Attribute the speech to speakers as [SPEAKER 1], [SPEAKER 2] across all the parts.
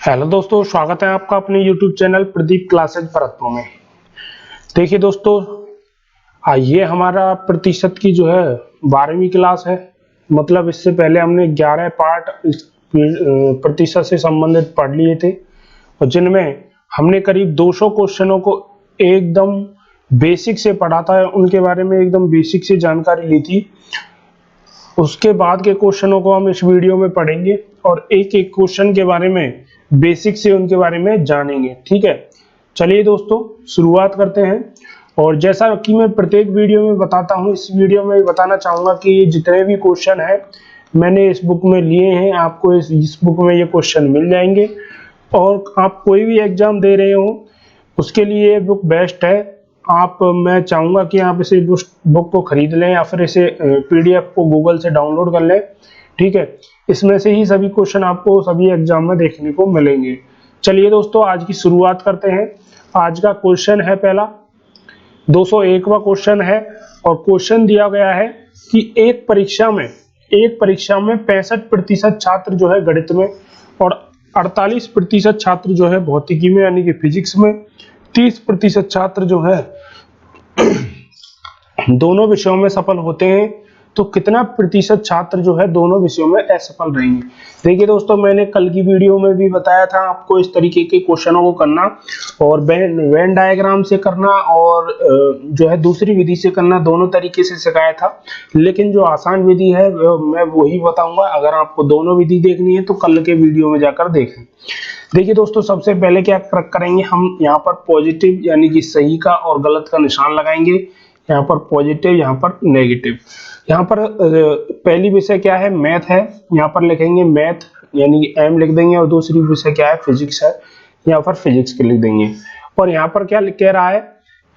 [SPEAKER 1] Hello दोस्तों, स्वागत है आपका अपने YouTube channel Pradeep classes Bharatpur में। देखिए दोस्तों, ये हमारा प्रतिशत की जो है 12वीं क्लास है। मतलब इससे पहले हमने 11 पार्ट प्रतिशत से संबंधित पढ़ लिए थे और जिनमें हमने करीब 200 क्वेश्चनों को एकदम बेसिक से पढ़ा था, उनके बारे में एकदम बेसिक से जानकारी ली थी। उसके बाद के क्वेश्चनों को हम इस वीडियो में पढ़ेंगे और एक एक क्वेश्चन के बारे में बेसिक से उनके बारे में जानेंगे। ठीक है, चलिए दोस्तों शुरुआत करते हैं। और जैसा कि मैं प्रत्येक वीडियो में बताता हूं, इस वीडियो में बताना चाहूंगा कि जितने भी क्वेश्चन हैं मैंने इस बुक में लिए हैं, आपको इस बुक में ये क्वेश्चन मिल जाएंगे। और आप कोई भी एग्जाम दे रहे हो उसके लिए ये बुक बेस्ट है। मैं चाहूंगा कि आप इसे बुक को खरीद लें या फिर इसे पीडीएफ को गूगल से डाउनलोड कर लें। ठीक है, इसमें से ही सभी क्वेश्चन आपको सभी एग्जाम में देखने को मिलेंगे। चलिए दोस्तों, आज की शुरुआत करते हैं। आज का क्वेश्चन है पहला 201वां क्वेश्चन है और क्वेश्चन दिया गया है कि एक परीक्षा में 65% छात्र जो है गणित में और 48% छात्र जो है भौतिकी में यानी कि फिजिक्स में, 30% छात्र जो है दोनों विषयों में सफल होते हैं, तो कितना प्रतिशत छात्र जो है दोनों विषयों में असफल रहेंगे। देखिए दोस्तों, मैंने कल की वीडियो में भी बताया था आपको इस तरीके के क्वेश्चनों को करना और वेन डायग्राम से करना और जो है दूसरी विधि से करना, दोनों तरीके से सिखाया था। लेकिन जो आसान विधि है मैं वही बताऊंगा। अगर आपको दोनों विधि देखनी है तो कल के वीडियो में जाकर देखें। देखिए दोस्तों, सबसे पहले क्या करेंगे, हम यहाँ पर पॉजिटिव यानी कि सही का और गलत का निशान लगाएंगे। यहाँ पर पॉजिटिव, यहाँ पर नेगेटिव। यहाँ पर पहली विषय क्या है, मैथ है, यहाँ पर लिखेंगे मैथ यानी कि एम लिख देंगे। और दूसरी विषय क्या है, फिजिक्स है, यहाँ पर फिजिक्स के लिख देंगे। और यहाँ पर क्या कह रहा है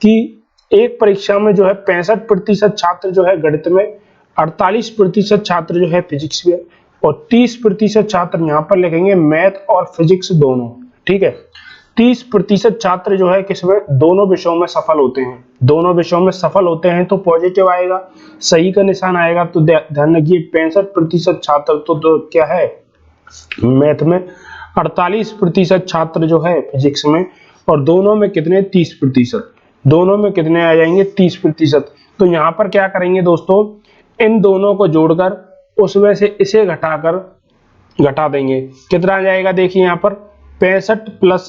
[SPEAKER 1] कि एक परीक्षा में जो है 65% छात्र जो है गणित में, 48% छात्र जो है फिजिक्स में और 30% छात्र यहाँ पर लिखेंगे मैथ और फिजिक्स दोनों। ठीक है, 30% छात्र जो है किसमें, दोनों विषयों में सफल होते हैं। दोनों विषयों में सफल होते हैं तो पॉजिटिव आएगा, सही का निशान आएगा। तो ध्यान रखिए 65% छात्र तो क्या है मैथ में, 48% छात्र जो है फिजिक्स में और दोनों में कितने, 30%। दोनों में कितने आ जाएंगे, 30%। तो यहाँ पर क्या करेंगे दोस्तों, इन दोनों को जोड़कर उसमें से इसे घटा देंगे। कितना आ जाएगा, देखिए यहाँ पर 65 प्लस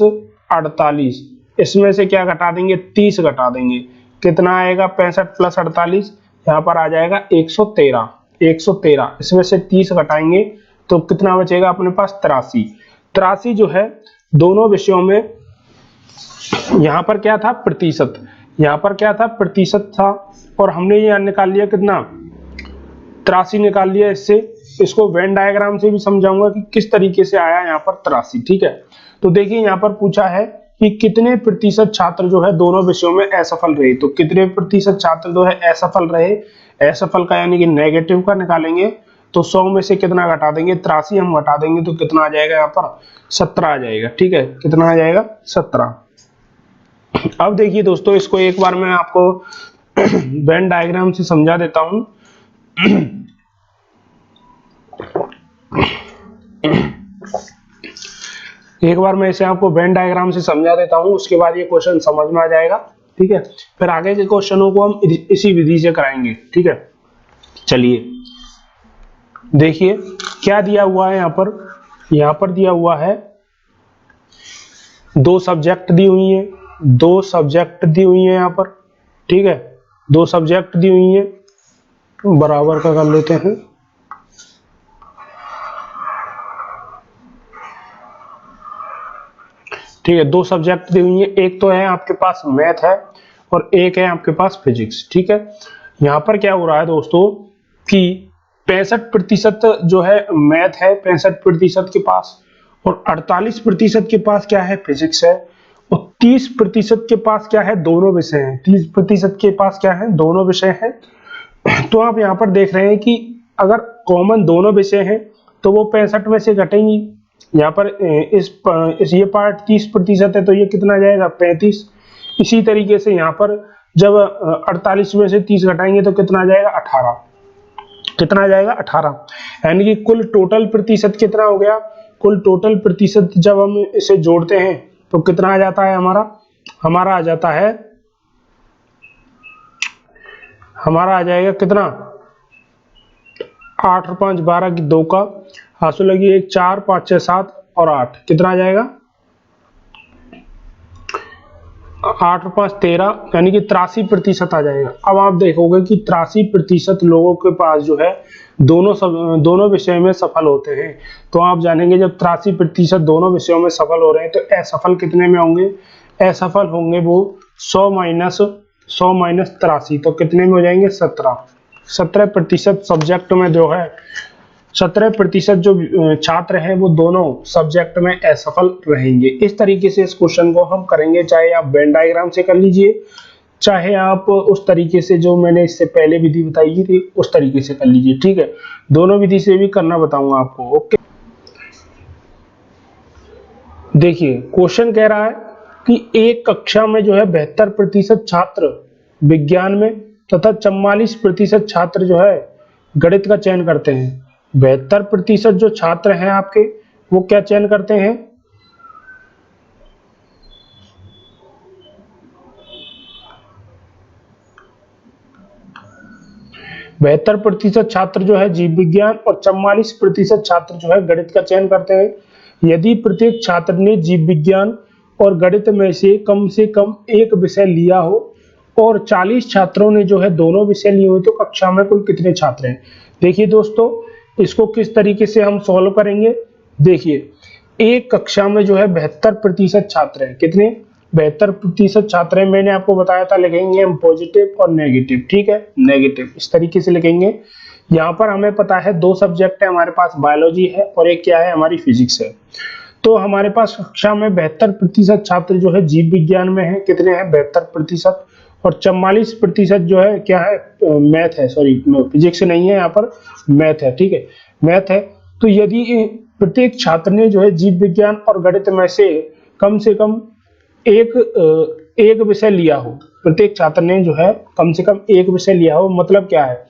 [SPEAKER 1] 48, इसमें से क्या घटा देंगे, 30 घटा देंगे। कितना आएगा 65 प्लस 48, यहाँ पर आ जाएगा 113। 113 इसमें से 30 घटाएंगे तो कितना बचेगा अपने पास, 83। 83 जो है दोनों विषयों में, यहाँ पर क्या था प्रतिशत, यहाँ पर क्या था प्रतिशत था और हमने ये निकाल लिया कितना, 83 निकाल लिया। इसको वेन डायग्राम से भी समझाऊंगा कि किस तरीके से आया यहाँ पर 83। ठीक है, तो देखिए यहाँ पर पूछा है कि कितने प्रतिशत छात्र जो है दोनों विषयों में असफल रहे। तो कितने प्रतिशत छात्र जो है असफल रहे, असफल का यानी कि नेगेटिव का निकालेंगे तो 100 में से कितना घटा देंगे, 83 हम घटा देंगे तो कितना आ जाएगा, यहाँ पर 17 आ जाएगा। ठीक है, कितना आ जाएगा, 17। अब देखिए दोस्तों, इसको एक बार मैं आपको वेन डायग्राम से समझा देता हूं। एक बार मैं इसे आपको वेन डायग्राम से समझा देता हूं, उसके बाद ये क्वेश्चन समझ में आ जाएगा। ठीक है, फिर आगे के क्वेश्चनों को हम इसी विधि से कराएंगे। ठीक है, चलिए देखिए क्या दिया हुआ है यहाँ पर दिया हुआ है दो सब्जेक्ट दी हुई है, दो सब्जेक्ट दी हुई है यहाँ पर। ठीक है, दो सब्जेक्ट दी हुई है, बराबर का कर लेते हैं। ठीक है, दो सब्जेक्ट दी हुई है, एक तो है आपके पास मैथ है और एक है आपके पास फिजिक्स। ठीक है, यहाँ पर क्या हो रहा है दोस्तों कि 65% जो है मैथ है 65% के पास और 48% के पास क्या है, फिजिक्स है और 30% के पास क्या है, दोनों विषय हैं। 30% के पास क्या है, दोनों विषय हैं। तो आप यहाँ पर देख रहे हैं कि अगर कॉमन दोनों विषय हैं तो वो 65 में से घटेंगी। यहाँ पर ये पार्ट 30% है तो ये कितना जाएगा, 35। इसी तरीके से यहाँ पर जब 48 में से 30 घटाएंगे तो कितना आ जाएगा, 18। कितना आ जाएगा 18, यानी कि कुल टोटल प्रतिशत कितना हो गया, कुल टोटल प्रतिशत जब हम इसे जोड़ते हैं तो कितना आ जाता है हमारा आ जाता है, हमारा आ जाएगा कितना 8 और 5 12 की 2 का हासिल लगी 1 4 5 6 7 और 8, कितना आ जाएगा 8 और 5 13, यानी कि 83% आ जाएगा। अब आप देखोगे कि 83% लोगों के पास जो है दोनों विषय में सफल होते हैं। तो आप जानेंगे जब 83% दोनों विषयों में सफल हो रहे हैं तो असफल कितने में होंगे, असफल होंगे वो 100 माइनस 83, तो कितने में हो जाएंगे 17% सब्जेक्ट में जो है 17% जो छात्र हैं वो दोनों सब्जेक्ट में असफल रहेंगे। इस तरीके से इस क्वेश्चन को हम करेंगे, चाहे आप वेन डायग्राम से कर लीजिए, चाहे आप उस तरीके से जो मैंने इससे पहले विधि बताई थी उस तरीके से कर लीजिए, ठीक है। दोनों विधि से भी करना बताऊंगा आपको, ओके। देखिए क्वेश्चन कह रहा है कि एक कक्षा में जो है 72% छात्र विज्ञान में तथा 44% छात्र जो है गणित का चयन करते हैं। 72% जो छात्र हैं आपके वो क्या चयन करते हैं, 72% छात्र जो है जीव विज्ञान और 44% छात्र जो है गणित का चयन करते हैं। यदि प्रत्येक छात्र ने जीव विज्ञान और गणित में से कम एक विषय लिया हो और 40 छात्रों ने जो है दोनों विषय लिए हो तो कक्षा में कुल कितने छात्र हैं। देखिए दोस्तों इसको किस तरीके से हम सॉल्व करेंगे, देखिए एक कक्षा में जो है 72% छात्र हैं, कितने 72% छात्र हैं। मैंने आपको बताया था लिखेंगे हम पॉजिटिव और नेगेटिव, ठीक है, नेगेटिव इस तरीके से लिखेंगे। यहाँ पर हमें पता है 2 सब्जेक्ट है हमारे पास, बायोलॉजी है और एक क्या है हमारी फिजिक्स है। तो हमारे पास कक्षा में 72% छात्र जो है जीव विज्ञान में है, कितने हैं 72%, और 44% जो है क्या है मैथ है, सॉरी फिजिक्स नहीं है यहाँ पर, मैथ है, ठीक है, मैथ है। तो यदि प्रत्येक छात्र ने जो है जीव विज्ञान और गणित में से कम एक विषय लिया हो, प्रत्येक छात्र ने जो है कम से कम एक विषय लिया हो, मतलब क्या है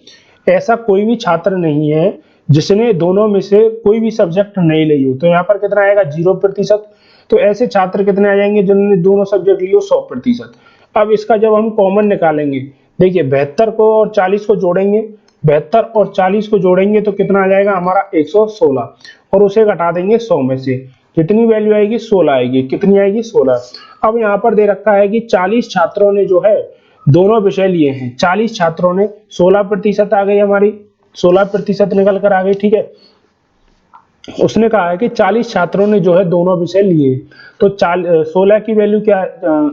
[SPEAKER 1] ऐसा कोई भी छात्र नहीं है जिसने दोनों में से कोई भी सब्जेक्ट नहीं ली हो, तो यहाँ पर कितना आएगा 0%। तो ऐसे छात्र कितने आ जाएंगे जिन्होंने दोनों सब्जेक्ट लिए हो 100%। अब इसका जब हम कॉमन निकालेंगे, देखिए 72 को और 40 को जोड़ेंगे, 72 और 40 को जोड़ेंगे तो कितना आ जाएगा हमारा 116, और उसे घटा देंगे 100 में से, कितनी वैल्यू आएगी 16 आएगी, कितनी आएगी 16। अब यहाँ पर दे रखा है कि 40 छात्रों ने जो है दोनों विषय लिए हैं, 40 छात्रों ने 16% आ गई हमारी, 16% निकल कर आ गई, ठीक है। उसने कहा है कि 40 छात्रों ने जो है दोनों विषय लिए, तो 16 की वैल्यू क्या है,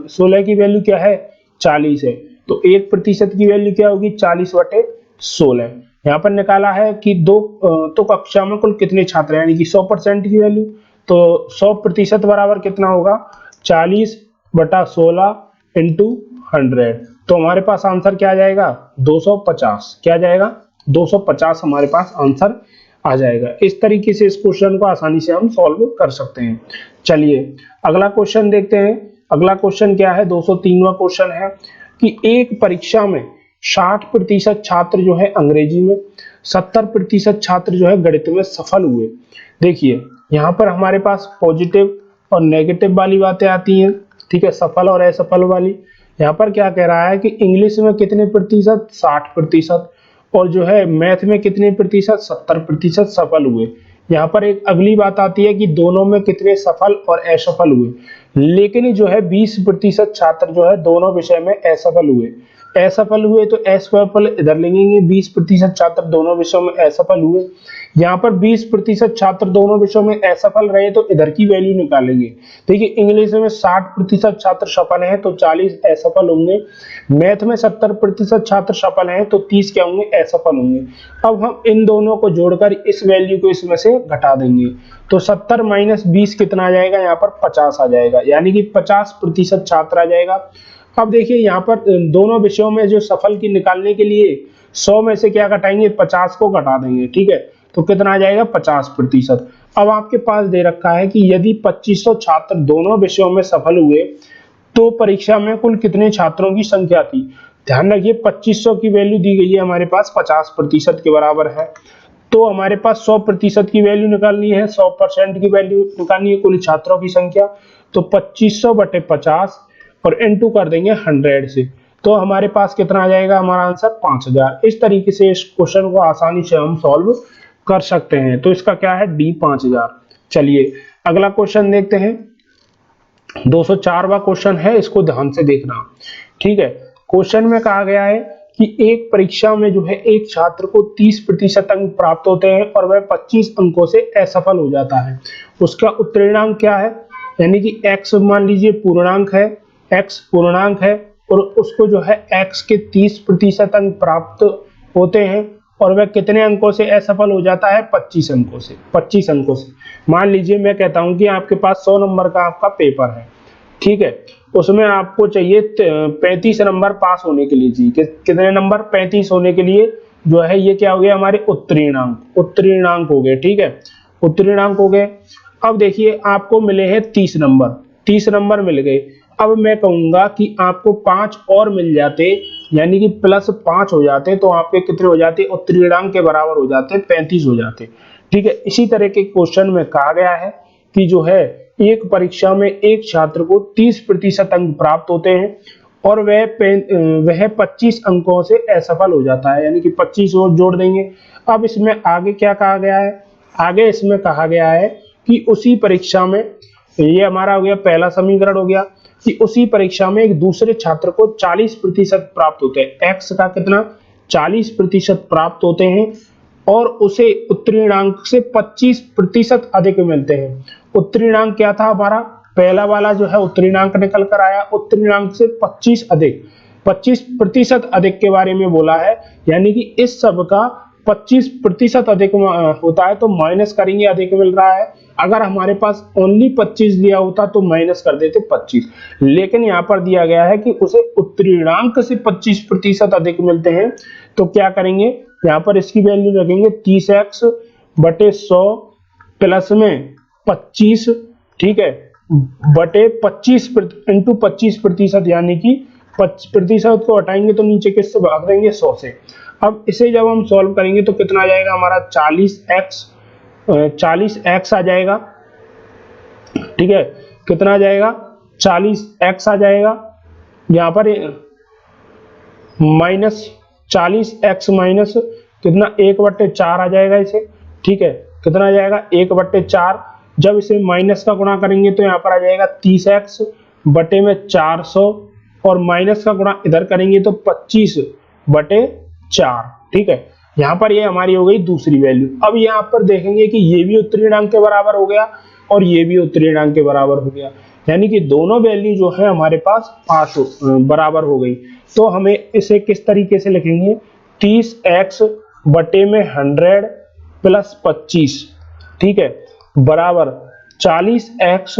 [SPEAKER 1] 16 की वैल्यू क्या है 40 है, तो 1% की वैल्यू क्या होगी 40/16। यहाँ पर निकाला है कि तो कक्षा में कुल कितने छात्र हैं, यानी कि 100% की वैल्यू, तो 100% बराबर कितना होगा 40/16 × 100। तो हमारे पास आंसर क्या आ जाएगा 250, क्या आ जाएगा 250 हमारे पास आंसर आ जाएगा। इस तरीके से इस क्वेश्चन को आसानी से हम सॉल्व कर सकते हैं। चलिए अगला क्वेश्चन देखते हैं। अगला क्वेश्चन क्या है 203वां क्वेश्चन है कि एक परीक्षा में 60% छात्र जो है अंग्रेजी में, 70% छात्र जो है गणित में सफल हुए। देखिए यहाँ पर हमारे पास पॉजिटिव और नेगेटिव वाली बातें आती हैं, ठीक है, सफल और असफल वाली। यहाँ पर क्या कह रहा है कि इंग्लिश में कितने प्रतिशत 60%, और जो है मैथ में कितने प्रतिशत 70% सफल हुए। यहाँ पर एक अगली बात आती है कि दोनों में कितने सफल और असफल हुए, लेकिन जो है 20% छात्र जो है दोनों विषय में असफल हुए। असफल हुए तो असफल इधर लेंगे, 20% छात्र दोनों विषयों में असफल हुए। यहाँ पर 20% छात्र दोनों विषयों में असफल रहे तो इधर की वैल्यू निकालेंगे। देखिए इंग्लिश में 60% छात्र सफल हैं तो 40 असफल होंगे, मैथ में 70% छात्र सफल हैं तो 30 क्या होंगे असफल होंगे। अब हम इन दोनों को जोड़कर इस वैल्यू को इसमें से घटा देंगे, तो 70 - 20 कितना आ जाएगा, यहाँ पर 50 आ जाएगा, यानी कि 50% छात्र आ जाएगा। अब देखिए यहाँ पर दोनों विषयों में जो सफल की निकालने के लिए 100 में से क्या घटाएंगे 50 को घटा देंगे, ठीक है, तो कितना आ जाएगा 50%। अब आपके पास दे रखा है कि यदि 2500 छात्र दोनों विषयों में सफल हुए तो परीक्षा में कुल कितने छात्रों की संख्या थी। ध्यान रखिए 2500 की वैल्यू दी गई है हमारे पास 50% के बराबर है, तो हमारे पास 100% की वैल्यू निकालनी है, 100% की वैल्यू निकालनी है कुल छात्रों की संख्या। तो 2500 बटे 50 और इनटू कर देंगे 100 से, तो हमारे पास कितना आ जाएगा, हमारा आंसर 5000। इस तरीके से इस क्वेश्चन को आसानी से हम सॉल्व कर सकते हैं। तो इसका क्या है, डी 5000। चलिए अगला क्वेश्चन देखते हैं। 204वां क्वेश्चन है, इसको ध्यान से देखना, ठीक है। क्वेश्चन में कहा गया है कि एक परीक्षा में जो है एक छात्र को 30% अंक प्राप्त होते हैं और वह 25 अंकों से असफल हो जाता है। उसका उत्तीर्णांक क्या है, यानी कि x मान लीजिए पूर्णांक है, x पूर्णांक है और उसको जो है x के 30% अंक प्राप्त होते हैं और वह कितने अंकों से असफल हो जाता है, 25 अंकों से। 25 अंकों से मान लीजिए मैं कहता हूं कि आपके पास 100 नंबर का आपका पेपर है, ठीक है, उसमें आपको चाहिए 35 नंबर पास होने के लिए जी, कितने नंबर, 35 होने के लिए जो है ये क्या हो गया, हमारे उत्तीर्णांक, उत्तीर्णांक हो गए, ठीक है, उत्तीर्णांक हो गए। अब देखिए आपको मिले हैं 30 नंबर, 30 नंबर मिल गए। अब मैं कहूंगा कि आपको 5 और मिल जाते, यानी कि +5 हो जाते, तो आपके कितने हो जाते, उत्तीर्णांक के बराबर हो जाते, 35 हो जाते, ठीक है। इसी तरह के क्वेश्चन में कहा गया है कि जो है एक परीक्षा में एक छात्र को 30% अंक प्राप्त होते हैं और वह 25 अंकों से असफल हो जाता है, यानी कि 25 और जोड़ देंगे। अब इसमें आगे क्या कहा गया है, आगे इसमें कहा गया है कि उसी परीक्षा में, ये हमारा हो गया पहला समीकरण हो गया, कि उसी परीक्षा में एक दूसरे छात्र को 40% प्राप्त होते हैं, x का कितना, 40% प्राप्त होते हैं और उसे उत्तीर्णांक से 25% अधिक मिलते हैं। उत्तीर्णांक क्या था हमारा, पहला वाला जो है उत्तीर्णांक निकल कर आया, उत्तीर्णांक से 25 अधिक, 25% अधिक के बारे में बोला है, यानी कि इस सब का 25% अधिक होता है तो माइनस करेंगे, अधिक मिल रहा है। अगर हमारे पास ओनली 25 दिया होता तो माइनस कर देते 25, लेकिन यहाँ पर दिया गया है कि उसे उत्तीर्णांक से 25% अधिक मिलते हैं, तो क्या करेंगे, यहाँ पर इसकी वैल्यू रखेंगे 30x बटे 100 प्लस में 25, ठीक है, बटे 25 इंटू 25%, यानी कि प्रतिशत को हटाएंगे तो नीचे किससे भाग देंगे, 100 से। अब इसे जब हम सॉल्व करेंगे तो कितना आ जाएगा हमारा, 40x आ जाएगा, ठीक है, कितना आ जाएगा, 40x आ जाएगा, यहाँ पर माइनस 40x माइनस कितना, 1/4 आ जाएगा इसे, ठीक है, कितना आ जाएगा 1/4। जब इसे माइनस का गुणा करेंगे तो यहाँ पर आ जाएगा 30x बटे में 400 और माइनस का गुणा इधर करेंगे तो 25/4, ठीक है। यहाँ पर ये हमारी हो गई दूसरी वैल्यू। अब यहाँ पर देखेंगे कि ये भी उत्तीर्णांक के बराबर हो गया और ये भी उत्तीर्णांक के बराबर हो गया, यानी कि दोनों वैल्यू जो है हमारे पास 5 बराबर हो गई। तो हमें इसे किस तरीके से लिखेंगे, 30x बटे में 100 प्लस 25, ठीक है, बराबर 40x,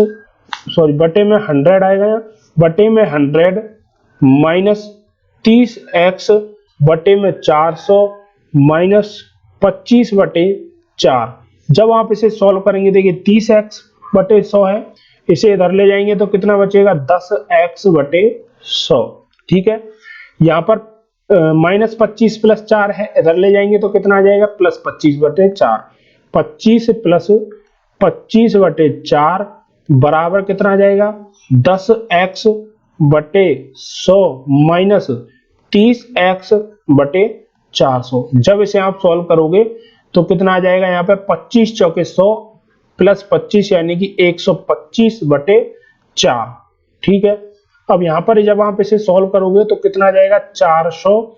[SPEAKER 1] सॉरी बटे में 100 आएगा, बटे में 100 माइनस 30x बटे में 400 माइनस 25/4। जब आप इसे सॉल्व करेंगे, देखिए 30x बटे 100 है, इसे इधर ले जाएंगे तो कितना बचेगा, 10x बटे 100, ठीक है। यहाँ पर माइनस 25 प्लस 4 है, इधर ले जाएंगे तो कितना आ जाएगा, प्लस 25/4, 25 प्लस 25/4 बराबर कितना आ जाएगा, 10x बटे 100 माइनस 30x बटे 400। जब इसे आप सॉल्व करोगे तो कितना आ जाएगा, यहाँ पे 25 चौके 100 प्लस 25 यानी कि 125/4, ठीक है। अब यहाँ पर जब आप इसे सॉल्व करोगे तो कितना आ जाएगा, 400,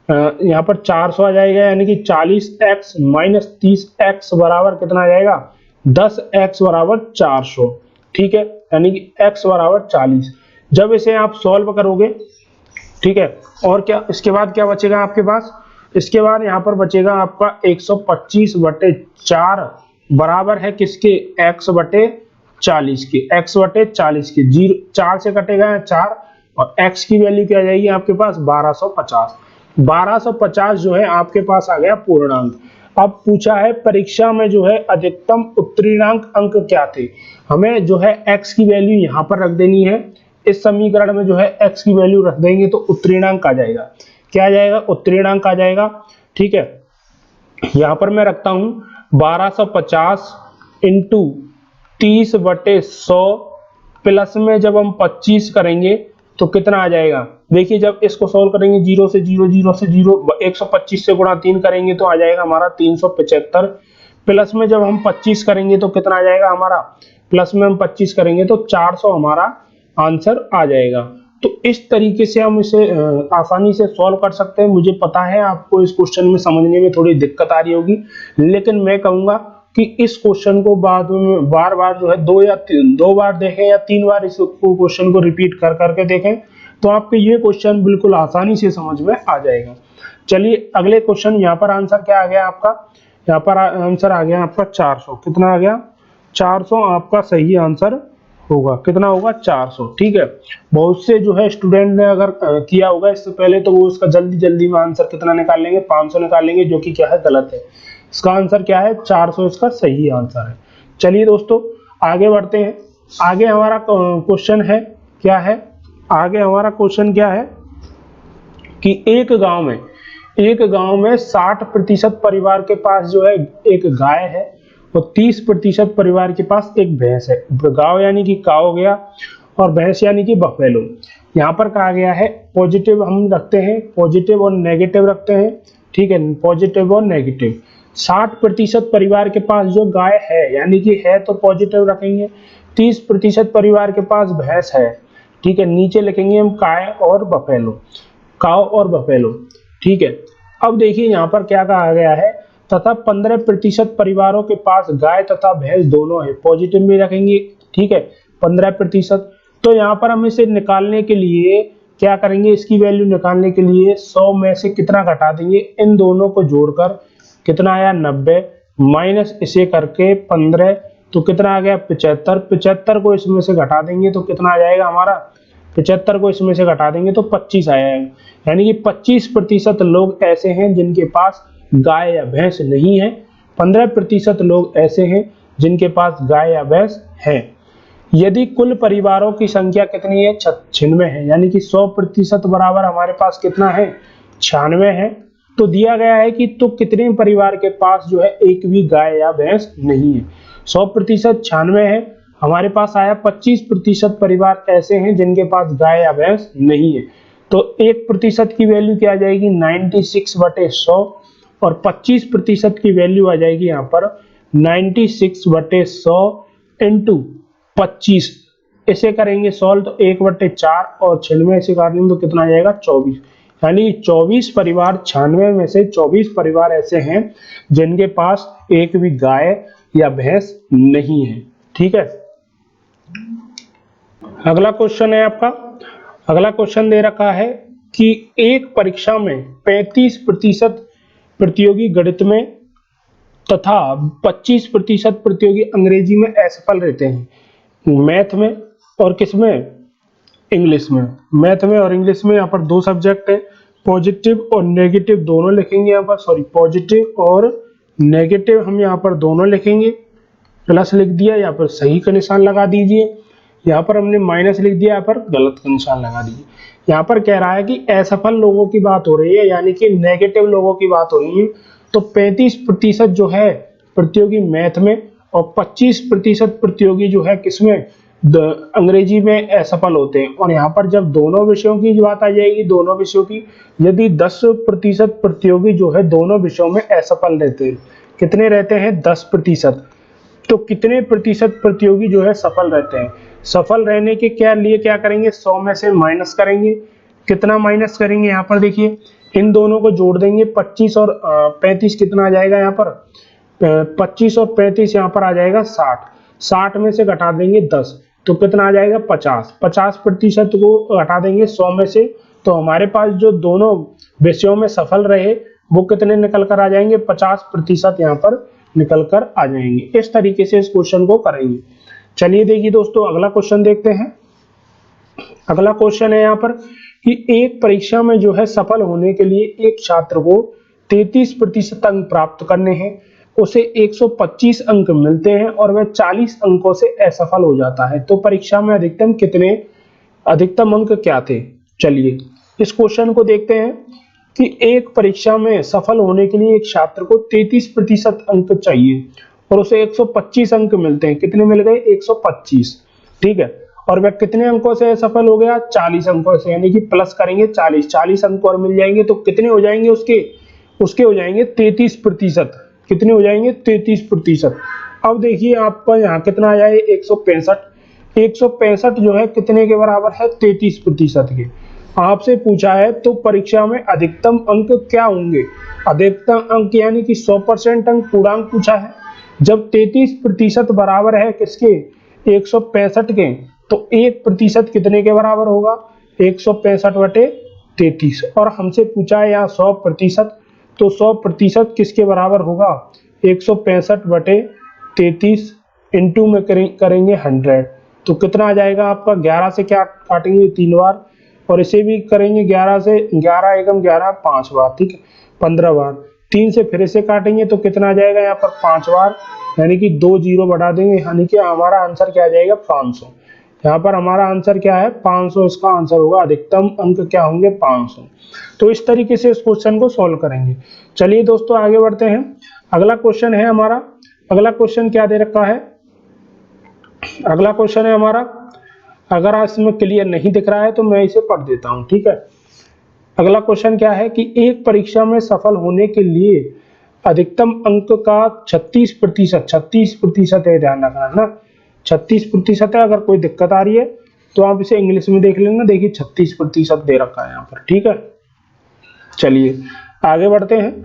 [SPEAKER 1] यहाँ पर 400 आ जाएगा, यानी कि 40x माइनस 30x बराबर कितना आ जाएगा, 10x बराबर 400, ठीक है, यानी कि x बराबर 40। जब इसे आप सॉल्व करोगे, ठीक है, और क्या इसके बाद क्या बचेगा आपके पास, इसके बाद यहाँ पर बचेगा आपका 125/4 बराबर है किसके, x बटे 40 के, x बटे 40 के, 4 से कटेगा 4 और x की वैल्यू क्या आ जाएगी आपके पास, 1250। 1250 जो है आपके पास आ गया पूर्णांक। अब पूछा है परीक्षा में जो है अधिकतम उत्तीर्णांक अंक क्या थे, हमें जो है x की वैल्यू यहाँ पर रख देनी है, इस समीकरण में जो है x की वैल्यू रख देंगे तो उत्तीर्णांक आ जाएगा। क्या आ जाएगा? उत्तीर्णांक आ जाएगा। ठीक है, यहां पर मैं रखता हूं 1250 इंटू 30/100 प्लस में जब हम 25 करेंगे तो कितना आ जाएगा? देखिए जब इसको सोल्व करेंगे 0 से 0 0 से 0 125 से गुणा 3 करेंगे तो आ जाएगा हमारा 375 प्लस में जब हम 25 करेंगे तो कितना आ जाएगा हमारा? प्लस में हम 25 करेंगे तो 400 हमारा आंसर आ जाएगा। तो इस तरीके से हम इसे आसानी से सॉल्व कर सकते हैं। मुझे पता है आपको इस क्वेश्चन में समझने में थोड़ी दिक्कत आ रही होगी, लेकिन मैं कहूंगा कि इस क्वेश्चन को बाद में बार बार जो है दो बार देखें या 3 बार इस क्वेश्चन को रिपीट कर करके देखें तो आपको ये क्वेश्चन बिल्कुल आसानी से समझ में आ जाएगा। चलिए अगले क्वेश्चन, यहाँ पर आंसर क्या आ गया आपका? यहाँ पर आंसर आ गया आपका 400। कितना आ गया? 400 आपका सही आंसर होगा। कितना होगा? 400। ठीक है, बहुत से जो है स्टूडेंट ने अगर किया होगा इससे पहले तो वो उसका जल्दी जल्दी में आंसर कितना निकाल लेंगे? 500 निकाल लेंगे, जो कि क्या है? गलत है। इसका आंसर क्या है? 400 इसका सही आंसर है। चलिए दोस्तों आगे बढ़ते हैं। आगे हमारा क्वेश्चन है क्या है? आगे हमारा क्वेश्चन क्या है कि एक गांव में 60% परिवार के पास जो है एक गाय है और 30% परिवार के पास एक भैंस है। गांव यानी कि काव हो गया और भैंस यानी कि बफेलो। यहाँ पर कहा गया है पॉजिटिव हम रखते हैं, पॉजिटिव और नेगेटिव रखते हैं। ठीक है, पॉजिटिव और नेगेटिव। 60% परिवार के पास जो गाय है यानी कि है तो पॉजिटिव रखेंगे, 30% परिवार के पास भैंस है। ठीक है, नीचे लिखेंगे हम काव और बफेलो। ठीक है, अब देखिए यहाँ पर क्या कहा गया है, तथा 15% परिवारों के पास गाय तथा भैंस दोनों है। पॉजिटिव में रखेंगे। ठीक है, 15%। तो यहाँ पर हम इसे निकालने के लिए क्या करेंगे? इसकी वैल्यू निकालने के लिए 100 में से कितना घटा देंगे? इन दोनों को जोड़कर कितना आया? 90 माइनस इसे करके 15 तो कितना आ गया? 75। 75 को इसमें से घटा देंगे तो कितना आ जाएगा हमारा? 75 को इसमें से घटा देंगे तो 25 आया है। यानी कि 25% लोग ऐसे हैं जिनके पास गाय या भैंस नहीं है, 15% लोग ऐसे हैं जिनके पास गाय या भैंस है। यदि कुल परिवारों की संख्या कितनी है? 96 है। यानी कि 100% बराबर हमारे पास कितना है? 96 है। तो दिया गया है कि तो कितने परिवार के पास जो है एक भी गाय या भैंस नहीं है? 100% 96 है। हमारे पास आया 25% परिवार ऐसे हैं जिनके पास गाय या भैंस नहीं है। तो 1% की वैल्यू क्या आ जाएगी? 96/100 और 25% की वैल्यू आ जाएगी यहाँ पर 96/100 इंटू 25। इसे करेंगे सॉल्व तो 1/4 और 96 से काट लेंगे तो कितना आ जाएगा? 24। यानी 24 परिवार, 96 में से 24 परिवार ऐसे हैं जिनके पास एक भी गाय या भैंस नहीं है। ठीक है, अगला क्वेश्चन है आपका। अगला क्वेश्चन दे रखा है कि एक परीक्षा में 35% प्रतियोगी गणित में तथा 25% प्रतियोगी अंग्रेजी में असफल रहते हैं। मैथ में और किसमें? इंग्लिश में। मैथ में और इंग्लिश में यहाँ पर 2 सब्जेक्ट है, पॉजिटिव और नेगेटिव दोनों लिखेंगे यहाँ पर। सॉरी, पॉजिटिव और नेगेटिव हम यहाँ पर दोनों लिखेंगे। प्लस लिख दिया, यहाँ पर सही का निशान लगा दीजिए। यहाँ पर हमने माइनस लिख दिया, यहाँ पर गलत का निशान लगा दीजिए। यहाँ पर कह रहा है कि असफल लोगों की बात हो रही है, यानी कि नेगेटिव लोगों की बात हो रही है। तो 35% जो है प्रतियोगी मैथ में और 25% प्रतियोगी जो है किसमें? अंग्रेजी में असफल होते हैं। और यहाँ पर जब दोनों विषयों की बात आ जाएगी, दोनों विषयों की, यदि 10% प्रतियोगी जो है दोनों विषयों में असफल रहते हैं, कितने रहते हैं? 10%। तो कितने प्रतिशत प्रतियोगी जो है सफल रहते हैं? सफल रहने के लिए क्या करेंगे? 100 में से माइनस करेंगे। कितना माइनस करेंगे? यहाँ पर देखिए इन दोनों को जोड़ देंगे, 25 और 35 कितना आ जाएगा यहाँ पर? 25 और 35 यहाँ पर आ जाएगा 60। 60 में से घटा देंगे 10 तो कितना आ जाएगा? 50। 50% को घटा देंगे 100 में से, तो हमारे पास जो दोनों विषयों में सफल रहे वो कितने निकल कर आ जाएंगे? 50% यहाँ पर निकल कर आ जाएंगे। इस तरीके से इस क्वेश्चन को करेंगे। चलिए देखिए दोस्तों अगला क्वेश्चन देखते हैं। अगला क्वेश्चन है यहाँ पर कि एक परीक्षा में जो है सफल होने के लिए एक छात्र को 33% अंक प्राप्त करने हैं, उसे 125 अंक मिलते हैं और वह 40 अंकों से असफल हो जाता है। तो परीक्षा में अधिकतम कितने अधिकतम अंक क्या थे। चलिए इस क्वेश्चन को देखते हैं कि एक परीक्षा में सफल होने के लिए एक छात्र को 33% अंक चाहिए और उसे 125 अंक मिलते हैं। कितने मिल गए? 125। ठीक है, और वह कितने अंकों से सफल हो गया? 40 अंकों से, यानी कि प्लस करेंगे 40 अंक और मिल जाएंगे, तो कितने हो जाएंगे उसके हो जाएंगे 33%। कितने हो जाएंगे? 33%। अब देखिए आपका यहाँ कितना आ जाए? 165। 165 जो है कितने के बराबर है? 33% के। आपसे पूछा है तो परीक्षा में अधिकतम अंक क्या होंगे? अधिकतम अंक यानी कि 100% अंक, पूर्णांक पूछा है। जब 33% बराबर है किसके? 165 के, तो 1% कितने के बराबर होगा? 165/33। और हमसे पूछा है यहाँ 100%, तो 100% किसके बराबर होगा? 165/33 इंटू में करेंगे 100, तो कितना आ जाएगा आपका? 11 से क्या काटेंगे? 3 बार, और इसे भी करेंगे 11 से, 11 एकम 11 5 बार, ठीक है, 15 बार। 3 से फिर इसे काटेंगे तो कितना आ जाएगा यहाँ पर? 5 बार, यानी कि 2 जीरो बढ़ा देंगे, यानी कि हमारा आंसर क्या आ जाएगा? 500। यहाँ पर हमारा आंसर क्या है? 500 इसका आंसर होगा। अधिकतम अंक क्या होंगे? 500। तो इस तरीके से इस क्वेश्चन को सॉल्व करेंगे। चलिए दोस्तों आगे बढ़ते हैं। अगला क्वेश्चन है हमारा, अगला क्वेश्चन क्या दे रखा है? अगला क्वेश्चन है हमारा, अगर इसमें क्लियर नहीं दिख रहा है तो मैं इसे पढ़ देता हूं, ठीक है। अगला क्वेश्चन क्या है कि एक परीक्षा में सफल होने के लिए अधिकतम अंक का 36% है, ध्यान रखना है ना, 36% है। अगर कोई दिक्कत आ रही है तो आप इसे इंग्लिश में देख लेना। देखिए 36% दे रखा है यहाँ पर, ठीक है। चलिए आगे बढ़ते हैं।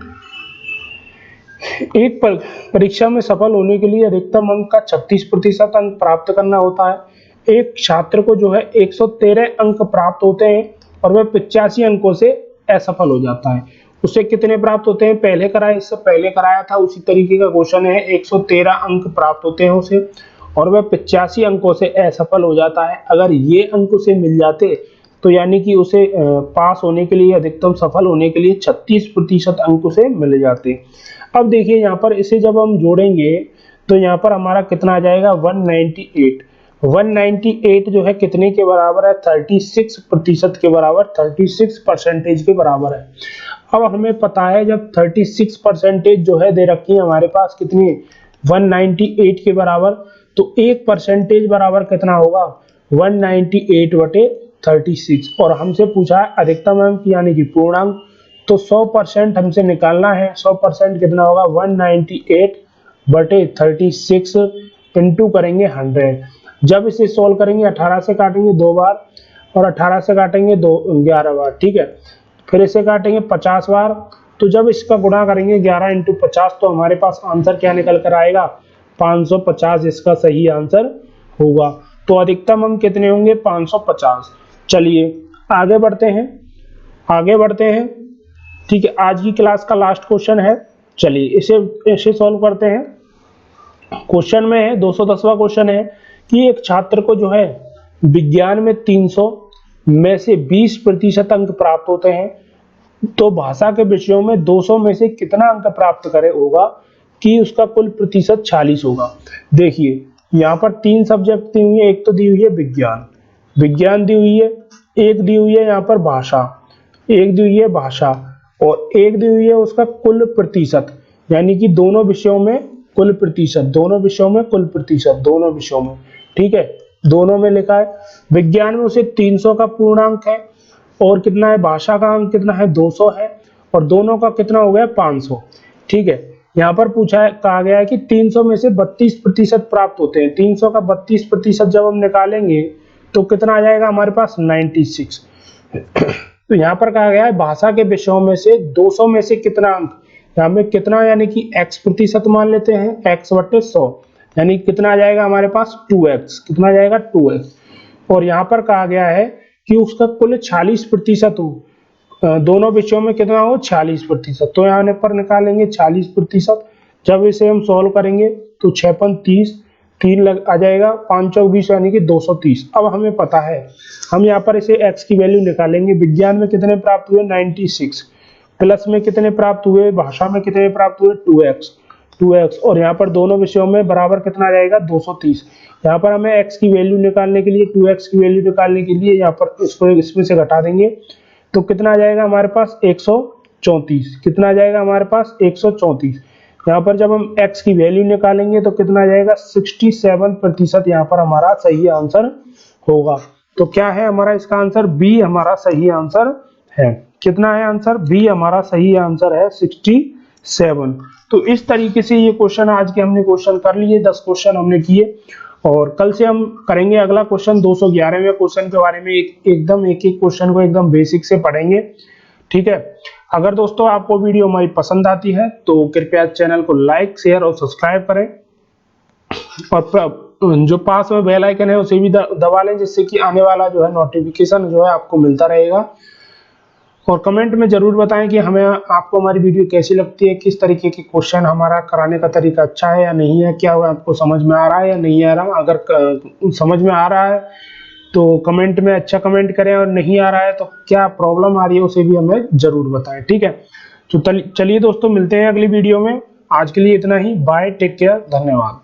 [SPEAKER 1] एक परीक्षा में सफल होने के लिए अधिकतम अंक का 36% अंक प्राप्त करना होता है। एक छात्र को जो है 113 अंक प्राप्त होते हैं और वह 85 अंकों से असफल हो जाता है। उसे कितने प्राप्त होते हैं? पहले कराया, इससे पहले कराया था, उसी तरीके का क्वेश्चन है। 113 अंक प्राप्त होते हैं उसे और वह 85 अंकों से असफल हो जाता है। अगर ये अंक उसे मिल जाते तो यानी कि उसे पास होने के लिए, अधिकतम सफल होने के लिए 36% अंक उसे मिल जाते। अब देखिए यहाँ पर इसे जब हम जोड़ेंगे तो यहाँ पर हमारा कितना आ जाएगा? 198। 198 जो है कितने के बराबर है? 36% के बराबर, 36% के बराबर है। अब हमें पता है जब 36% जो है दे रखी है हमारे पास, कितनी? 198 के बराबर, तो 1% बराबर कितना होगा? 198/36। और हमसे पूछा है अधिकतम अंक यानी कि पूर्णांक, तो 100% हमसे निकालना है। 100% कितना होगा? 198/36 इंटू करेंगे 100। जब इसे सोल्व करेंगे 18 से काटेंगे 2 बार और 18 से काटेंगे 11 बार, ठीक है। फिर इसे काटेंगे 50 बार, तो जब इसका गुणा करेंगे 11 इंटू 50 तो हमारे पास आंसर क्या निकल कर आएगा? 550 इसका सही आंसर होगा। तो अधिकतम अंक कितने होंगे? 550। चलिए आगे बढ़ते हैं, आगे बढ़ते हैं, ठीक है। आज की क्लास का लास्ट क्वेश्चन है। चलिए इसे सॉल्व करते हैं। क्वेश्चन में है 210वां क्वेश्चन है कि एक छात्र को जो है विज्ञान में 300 में से 20% अंक प्राप्त होते हैं, तो भाषा के विषयों में 200 में से कितना अंक प्राप्त करे होगा कि उसका कुल प्रतिशत 46 होगा। देखिए यहाँ पर 3 सब्जेक्ट दी हुई है। एक तो दी हुई है विज्ञान, विज्ञान दी हुई है, एक दी हुई है यहाँ पर भाषा, एक दी हुई है भाषा, और एक दी हुई है उसका कुल प्रतिशत, यानी कि दोनों विषयों में कुल प्रतिशत, दोनों विषयों में कुल प्रतिशत, दोनों विषयों में, ठीक है, दोनों में लिखा है। विज्ञान में उसे 300 का पूर्णांक है और कितना है? भाषा का अंक कितना है? 200 है, और दोनों का कितना हो गया? 500, ठीक है। यहाँ पर पूछा है, कहा गया है कि 300 में से 32% प्राप्त होते हैं। 300 का 32% जब हम निकालेंगे तो कितना आ जाएगा हमारे पास? 96। तो यहाँ पर कहा गया है भाषा के विषयों में से 200 में से कितना अंक, यहाँ में कितना यानी कि x% मान लेते हैं, x/100, यानी कितना आ जाएगा हमारे पास? 2x। कितना आ जाएगा? 2x। और यहाँ पर कहा गया है कि उसका कुल 46% हो, दोनों विषयों में कितना हो? 46%। तो यहाँ पर निकालेंगे 46%। जब इसे हम सॉल्व करेंगे तो 6 × 30, 3 लग आ जाएगा, 5 × 20 यानी कि 230। अब हमें पता है, हम यहाँ पर इसे x की वैल्यू निकालेंगे। विज्ञान में कितने प्राप्त हुए? 96, प्लस में कितने प्राप्त हुए? भाषा में कितने प्राप्त हुए? 2x, 2x, और यहाँ पर दोनों विषयों में बराबर कितना आ जाएगा 230। यहाँ पर हमें x की वैल्यू निकालने के लिए, 2x की वैल्यू निकालने के लिए यहाँ पर इसको इसमें से घटा देंगे तो कितना आ जाएगा हमारे पास 134। कितना आ जाएगा हमारे पास 134। यहाँ पर जब हम x की वैल्यू निकालेंगे तो कितना आ जाएगा 67% यहाँ पर हमारा सही आंसर होगा। तो क्या है हमारा इसका आंसर, बी हमारा सही आंसर है। कितना है आंसर, बी हमारा सही आंसर है 67। तो इस तरीके से ये क्वेश्चन आज के हमने क्वेश्चन कर लिए, 10 क्वेश्चन हमने किए, और कल से हम करेंगे अगला क्वेश्चन 211वें क्वेश्चन के बारे में। एकदम एक एक क्वेश्चन को एकदम बेसिक से पढ़ेंगे, ठीक है। अगर दोस्तों आपको वीडियो हमारी पसंद आती है तो कृपया चैनल को लाइक, शेयर और सब्सक्राइब करें, और जो पास में बेल आइकन है उसे भी दबा लें, जिससे कि आने वाला जो है नोटिफिकेशन जो है आपको मिलता रहेगा। और कमेंट में जरूर बताएं कि हमें आपको हमारी वीडियो कैसी लगती है, किस तरीके के क्वेश्चन हमारा कराने का तरीका अच्छा है या नहीं है, क्या आपको समझ में आ रहा है या नहीं आ रहा। अगर समझ में आ रहा है तो कमेंट में अच्छा कमेंट करें, और नहीं आ रहा है तो क्या प्रॉब्लम आ रही है उसे भी हमें जरूर बताएं, ठीक है। तो चलिए दोस्तों, मिलते हैं अगली वीडियो में। आज के लिए इतना ही, बाय, टेक केयर, धन्यवाद।